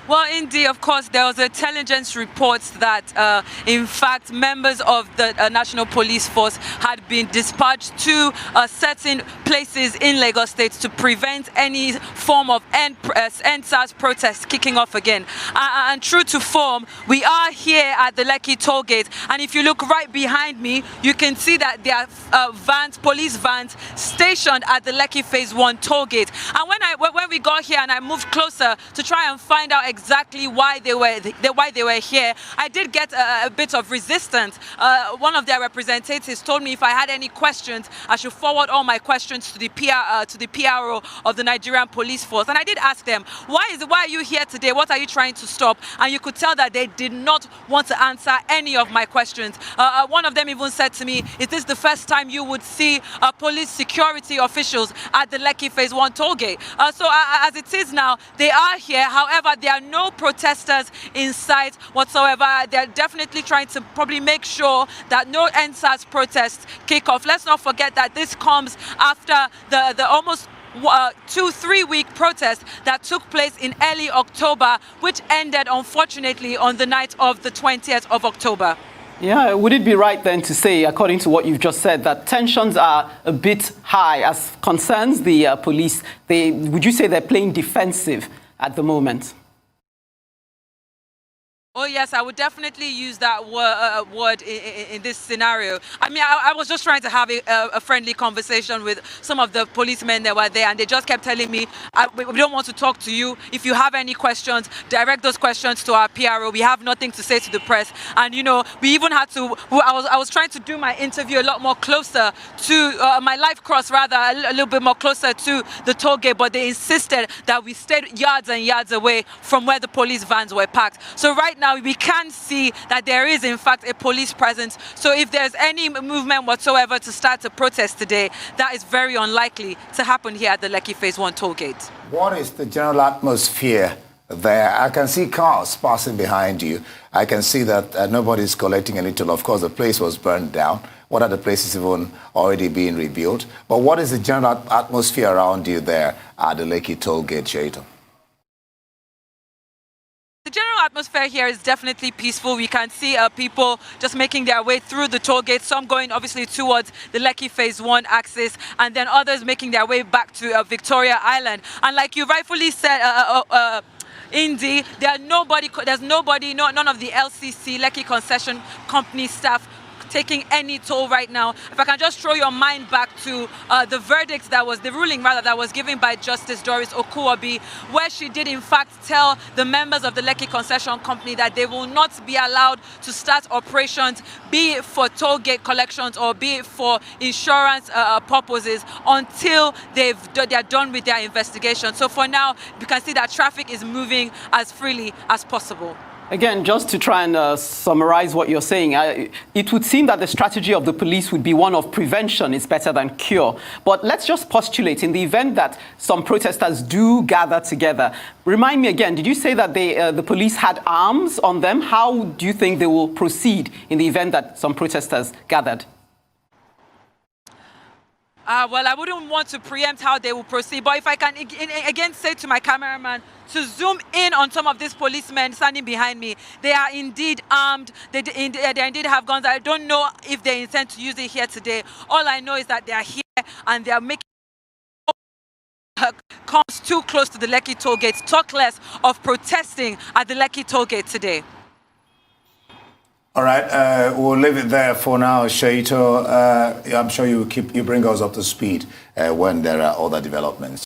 Well, indeed, of course, there was intelligence reports that, in fact, members of the National Police Force had been dispatched to certain places in Lagos State to prevent any form of NSAS protest kicking off again. And true to form, we are here at the Lekki Toll Gate, and if you look right behind me, you can see that there are police vans stationed at the Lekki Phase 1 toll gate. And when we got here and I moved closer to try and find out exactly why they were here, I did get a bit of resistance. One of their representatives told me if I had any questions, I should forward all my questions to the PRO of the Nigerian Police Force. And I did ask them, why are you here today? What are you trying to stop? And you could tell that they did not want to answer any of my questions. One of them even said to me, is this the first time you would see police security officials at the Lekki Phase 1 toll gate? So as it is now, they are here. However, there are no protesters in sight whatsoever. They're definitely trying to probably make sure that no NSAS protests kick off. Let's not forget that this comes after the almost 2-3 week protest that took place in early October, which ended unfortunately on the night of the 20th of October. Yeah, would it be right then to say, according to what you've just said, that tensions are a bit high as concerns the police? Would you say they're playing defensive at the moment? Oh yes, I would definitely use that word in this scenario. I mean, I was just trying to have a friendly conversation with some of the policemen that were there, and they just kept telling me, we don't want to talk to you. If you have any questions, direct those questions to our PRO. We have nothing to say to the press. And you know, we even had to, I was trying to do my interview a lot more closer to, my live cross rather, a little bit more closer to the toll gate, but they insisted that we stayed yards and yards away from where the police vans were parked. So right now we can see that there is in fact a police presence. So if there's any movement whatsoever to start a protest today, that is very unlikely to happen here at the Lekki Phase 1 toll gate. What is the general atmosphere there? I can see cars passing behind you. I can see that nobody's collecting any toll. Of course, the place was burned down. What are the places even already being rebuilt? But what is the general atmosphere around you there at the Lekki toll gate, Shaito? The general atmosphere here is definitely peaceful. We can see people just making their way through the toll gate, some going obviously towards the Lekki Phase 1 axis, and then others making their way back to Victoria Island. And like you rightfully said, Indy, there's none of the LCC, Lekki Concession Company staff taking any toll right now. If I can just throw your mind back to the ruling that was given by Justice Doris Okuwobi, where she did in fact tell the members of the Lekki Concession Company that they will not be allowed to start operations, be it for toll gate collections or be it for insurance purposes, until they're done with their investigation. So for now, you can see that traffic is moving as freely as possible. Again, just to try and summarize what you're saying, it would seem that the strategy of the police would be one of prevention is better than cure. But let's just postulate, in the event that some protesters do gather together. Remind me again, did you say that the police had arms on them? How do you think they will proceed in the event that some protesters gathered? Well, I wouldn't want to preempt how they will proceed, but if I can again say to my cameraman to zoom in on some of these policemen standing behind me, they are indeed armed, they indeed have guns. I don't know if they intend to use it here today. All I know is that they are here and they are making comes too close to the Lekki toll gate, talk less of protesting at the Lekki toll gate today. All right, we'll leave it there for now, Shaito. I'm sure you bring us up to speed when there are other developments.